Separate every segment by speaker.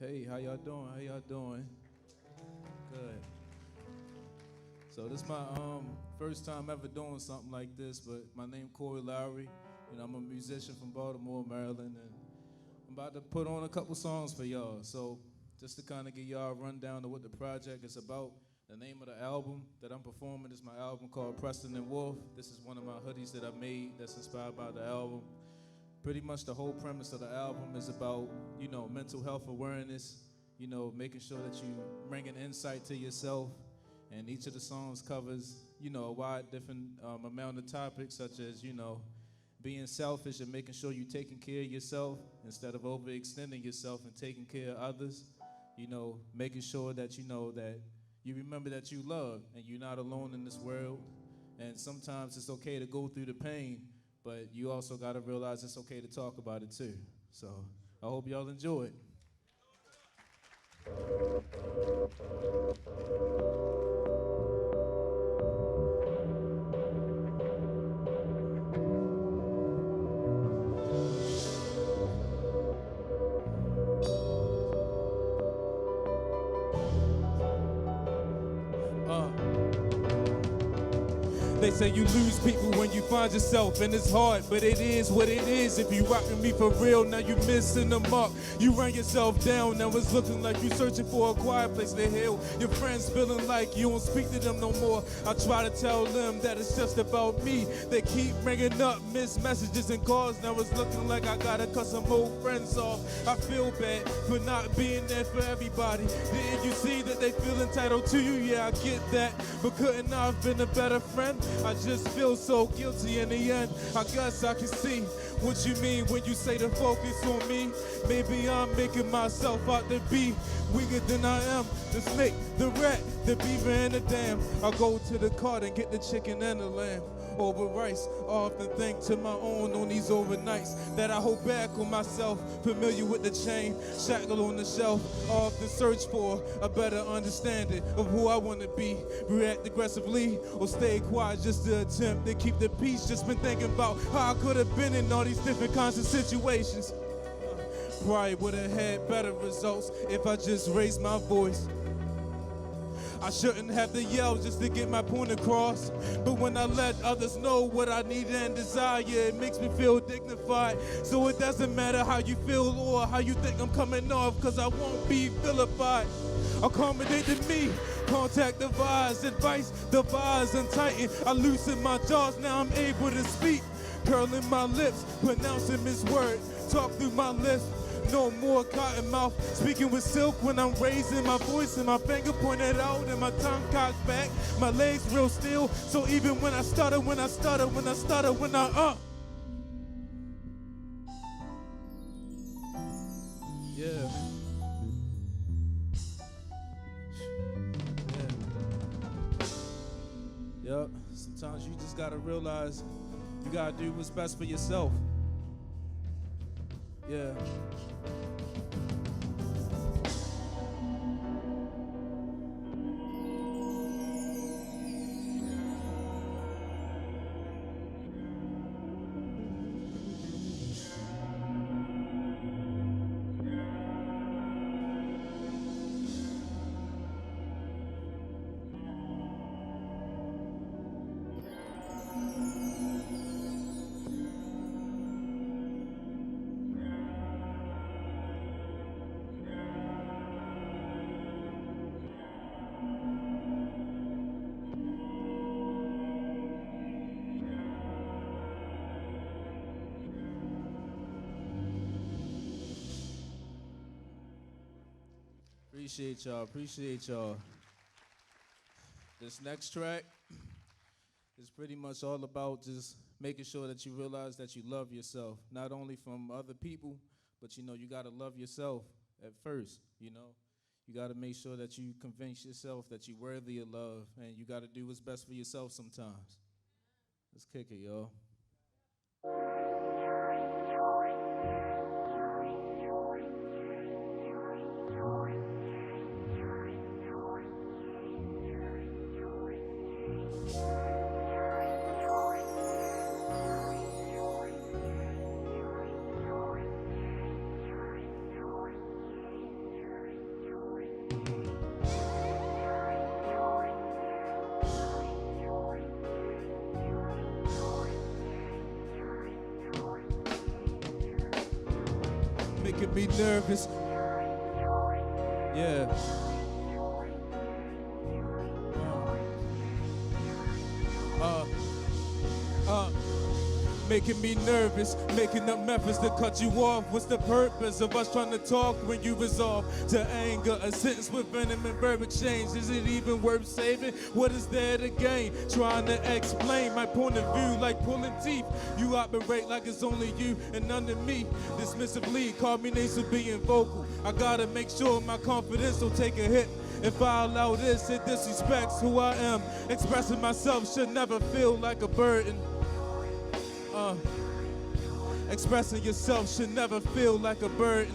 Speaker 1: Hey, how y'all doing? How y'all doing? Good. So this is my first time ever doing something like this, but my name Laury, and I'm a musician from Baltimore, Maryland, and I'm about to put on a couple songs for y'all. So just to kind of give y'all a rundown of what the project is about, the name of the album that I'm performing is my album called Preston Wolfe. This is one of my hoodies that I made that's inspired by the album. Pretty much the whole premise of the album is about, mental health awareness, making sure that you bring an insight to yourself. And each of the songs covers, a wide different amount of topics, such as, being selfish and making sure you're taking care of yourself instead of overextending yourself and taking care of others. Making sure that that you remember that you love and you're not alone in this world. And sometimes it's okay to go through the pain, but you also got to realize it's okay to talk about it too. So I hope y'all enjoy it. They say you lose people when you find yourself, and it's hard, but it is what it is. If you rockin' me for real, now you missing the mark. You run yourself down, now it's looking like you searching for a quiet place to heal. Your friends feeling like you don't speak to them no more. I try to tell them that it's just about me. They keep bringing up missed messages and calls. Now it's looking like I gotta cut some old friends off. I feel bad for not being there for everybody. Didn't you see that they feel entitled to you? Yeah, I get that, but couldn't I have been a better friend? I just feel so guilty in the end. I guess I can see what you mean when you say to focus on me. Maybe I'm making myself out to be weaker than I am. The snake, the rat, the beaver, and the dam. I go to the cart and get the chicken and the lamb over rice. I often think to my own on these overnights that I hold back on myself. Familiar with the chain, shackle on the shelf. I often search for a better understanding of who I want to be. React aggressively or stay quiet just to attempt to keep the peace. Just been thinking about how I could have been in all these different kinds of situations. Probably would have had better results if I just raised my voice. I shouldn't have to yell just to get my point across. But when I let others know what I need and desire, it makes me feel dignified. So it doesn't matter how you feel or how you think I'm coming off, cause I won't be vilified. Accommodate to me, contact devise, advice, devise and tighten. I loosen my jaws, now I'm able to speak. Curling my lips, pronouncing this word, talk through my lips. No more cotton mouth, speaking with silk when I'm raising my voice and my finger pointed out and my tongue cocked back. My legs real still, so even when I stutter, Yeah. Yep, sometimes you just gotta realize you gotta do what's best for yourself. Yeah. Appreciate y'all. This next track is pretty much all about just making sure that you realize that you love yourself, not only from other people, but you gotta love yourself at first, You gotta make sure that you convince yourself that you're worthy of love, and you gotta do what's best for yourself sometimes. Let's kick it, y'all. making me nervous. Yeah. Making me nervous, making up methods to cut you off. What's the purpose of us trying to talk when you resolve to anger? A sentence with venom and verb exchange. Is it even worth saving? What is there to gain? Trying to explain my point of view like pulling teeth. You operate like it's only you and none of me. Dismissively, call me names for being vocal. I gotta make sure my confidence don't take a hit. If I allow this, it disrespects who I am. Expressing myself should never feel like a burden. Expressing yourself should never feel like a burden.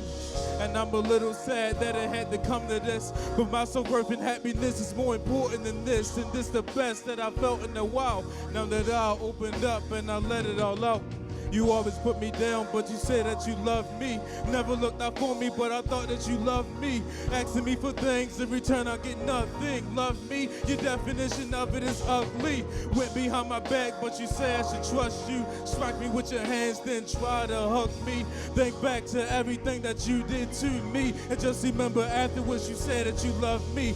Speaker 1: And I'm a little sad that it had to come to this. But my self-worth and happiness is more important than this. And this the best that I felt in a while. Now that I opened up and I let it all out. You always put me down, but you say that you love me. Never looked out for me, but I thought that you loved me. Asking me for things, in return I get nothing. Love me, your definition of it is ugly. Went behind my back, but you say I should trust you. Strike me with your hands, then try to hug me. Think back to everything that you did to me. And just remember afterwards you said that you loved me.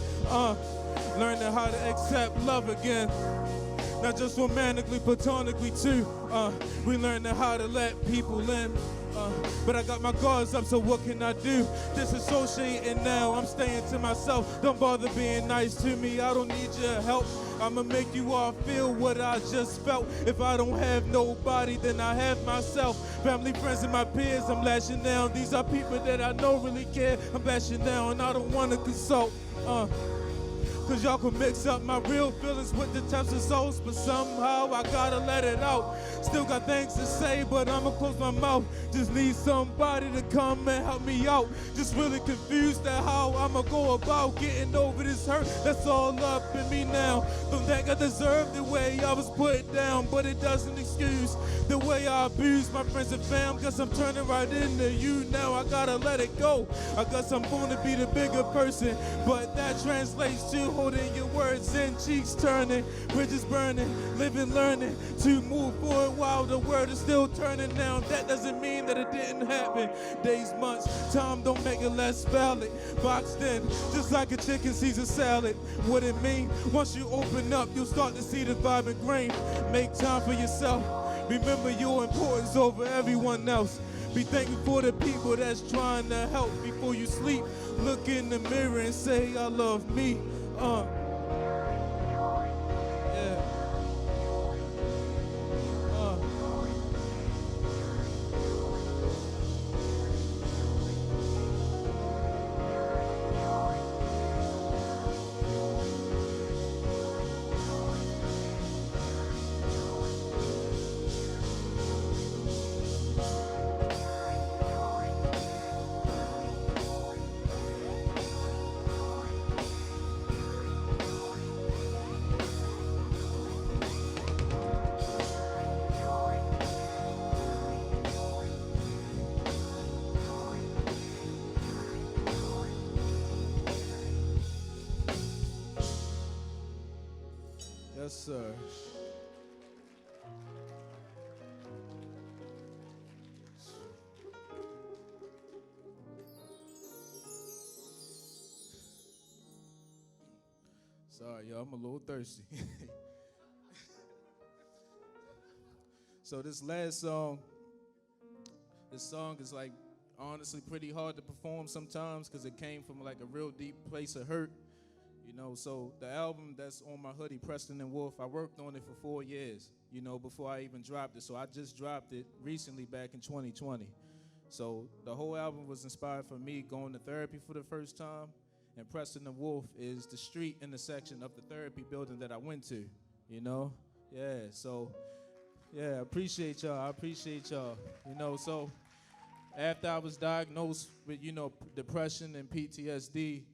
Speaker 1: Learning how to accept love again. Not just romantically, platonically too. We learning how to let people in. But I got my guards up, so what can I do? Disassociating now, I'm staying to myself. Don't bother being nice to me, I don't need your help. I'ma make you all feel what I just felt. If I don't have nobody, then I have myself. Family, friends, and my peers, I'm lashing down. These are people that I don't really care. I'm bashing down, and I don't wanna consult. Cause y'all can mix up my real feelings with the types of souls, but somehow I gotta let it out. Still got things to say, but I'ma close my mouth. Just need somebody to come and help me out. Just really confused at how I'ma go about getting over this hurt that's all up in me now. Don't think I deserve the way I was put down, but it doesn't excuse the way I abuse my friends and fam. Guess I'm turning right into you now. I gotta let it go. I guess I'm gonna be the bigger person, but that translates to holding your words in, cheeks turning, bridges burning, living, learning to move forward while the world is still turning now. That doesn't mean that it didn't happen. Days, months, time don't make it less valid. Boxed in, just like a chicken Caesar salad. What it mean? Once you open up, you'll start to see the vibrant grain. Make time for yourself. Remember your importance over everyone else. Be thankful for the people that's trying to help. Before you sleep, look in the mirror and say, I love me. Yeah. Yes, sir. Sorry, y'all, I'm a little thirsty. So this song is like honestly pretty hard to perform sometimes because it came from like a real deep place of hurt. You know, so the album that's on my hoodie, Preston Wolfe, I worked on it for 4 years, you know, before I even dropped it. So I just dropped it recently back in 2020. So the whole album was inspired from me going to therapy for the first time. And Preston Wolfe is the street intersection of the therapy building that I went to, you know? Yeah, so, yeah, I appreciate y'all. You know, so after I was diagnosed with, you know, depression and PTSD,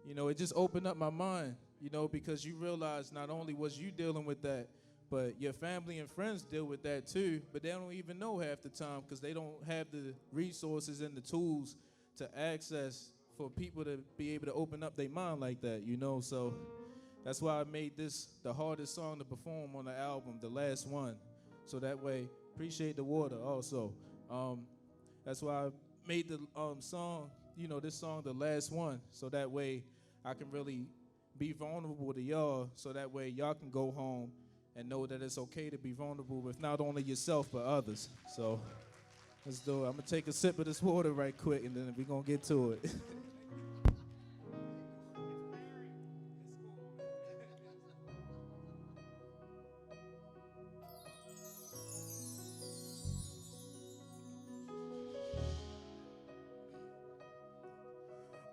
Speaker 1: you know, it just opened up my mind, you know, because you realize not only was you dealing with that, but your family and friends deal with that too, but they don't even know half the time because they don't have the resources and the tools to access for people to be able to open up their mind like that, you know. So that's why I made this the hardest song to perform on the album, the last one. So that way, appreciate the water also. That's why I made the song, this song the last one, so that way I can really be vulnerable to y'all, so that way y'all can go home and know that it's okay to be vulnerable with not only yourself but others. So let's do it. I'm gonna take a sip of this water right quick, and then we're gonna get to it.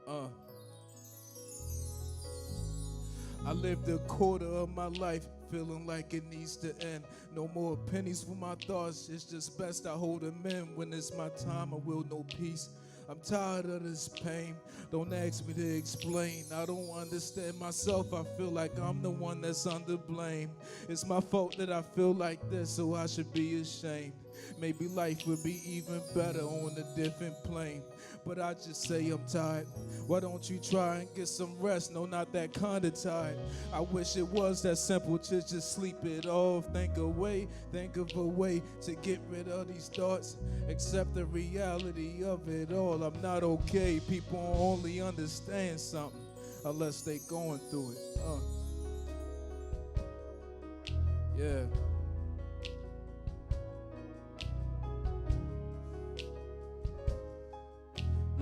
Speaker 1: uh. I lived a quarter of my life feeling like it needs to end. No more pennies for my thoughts, it's just best I hold them in. When it's my time, I will know peace. I'm tired of this pain, don't ask me to explain. I don't understand myself, I feel like I'm the one that's under blame. It's my fault that I feel like this, so I should be ashamed. Maybe life would be even better on a different plane. But I just say I'm tired. Why don't you try and get some rest? No, not that kind of tired. I wish it was that simple to just sleep it off. Think of a way to get rid of these thoughts. Accept the reality of it all. I'm not okay. People only understand something unless they going through it. Yeah.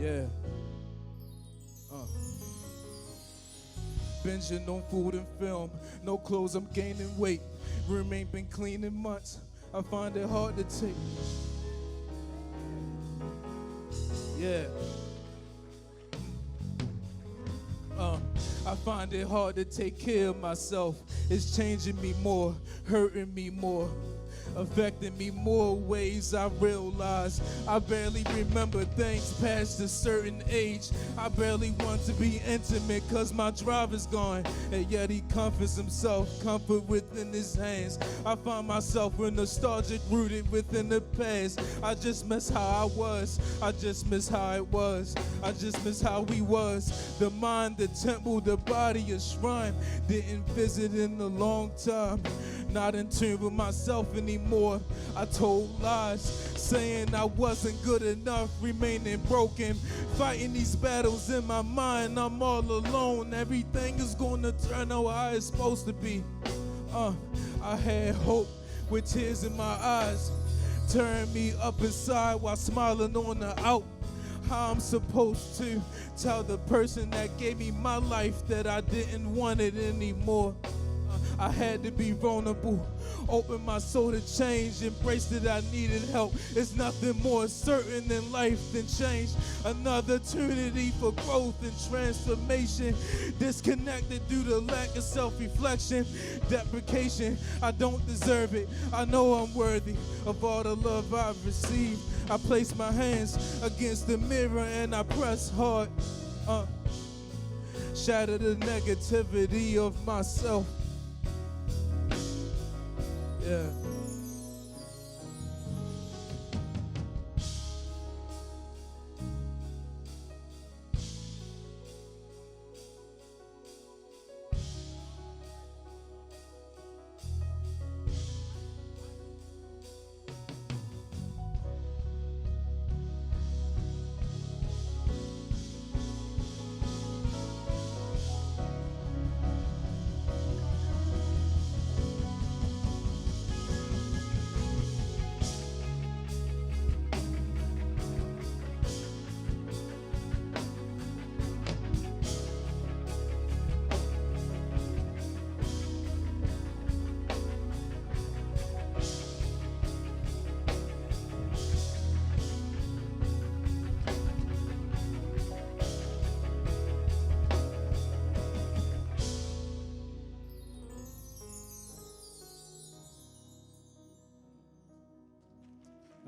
Speaker 1: Yeah. Binging on food and film. No clothes, I'm gaining weight. Room ain't been clean in months. I find it hard to take. Yeah. I find it hard to take care of myself. It's changing me more, hurting me more, affecting me more ways I realize. I barely remember things past a certain age. I barely want to be intimate cause my drive is gone, and yet he comforts himself, comfort within his hands. I find myself with nostalgic rooted within the past. I just miss how I was, I just miss how it was, I just miss how we was. The mind, the temple, the body, a shrine. Didn't visit in a long time, not in tune with myself anymore. I told lies, saying I wasn't good enough, remaining broken, fighting these battles in my mind. I'm all alone, everything is gonna turn out how it's supposed to be. I had hope with tears in my eyes, turn me up inside while smiling on the out. How I'm supposed to tell the person that gave me my life that I didn't want it anymore. I had to be vulnerable, open my soul to change, embrace that I needed help. It's nothing more certain in life than change. Another opportunity for growth and transformation. Disconnected due to lack of self-reflection, deprecation. I don't deserve it. I know I'm worthy of all the love I've received. I place my hands against the mirror and I press hard. Shatter the negativity of myself. Yeah.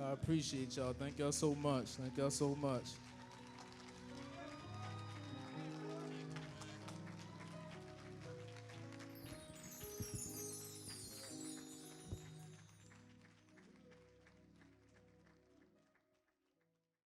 Speaker 1: I appreciate y'all. Thank y'all so much. Thank y'all so much.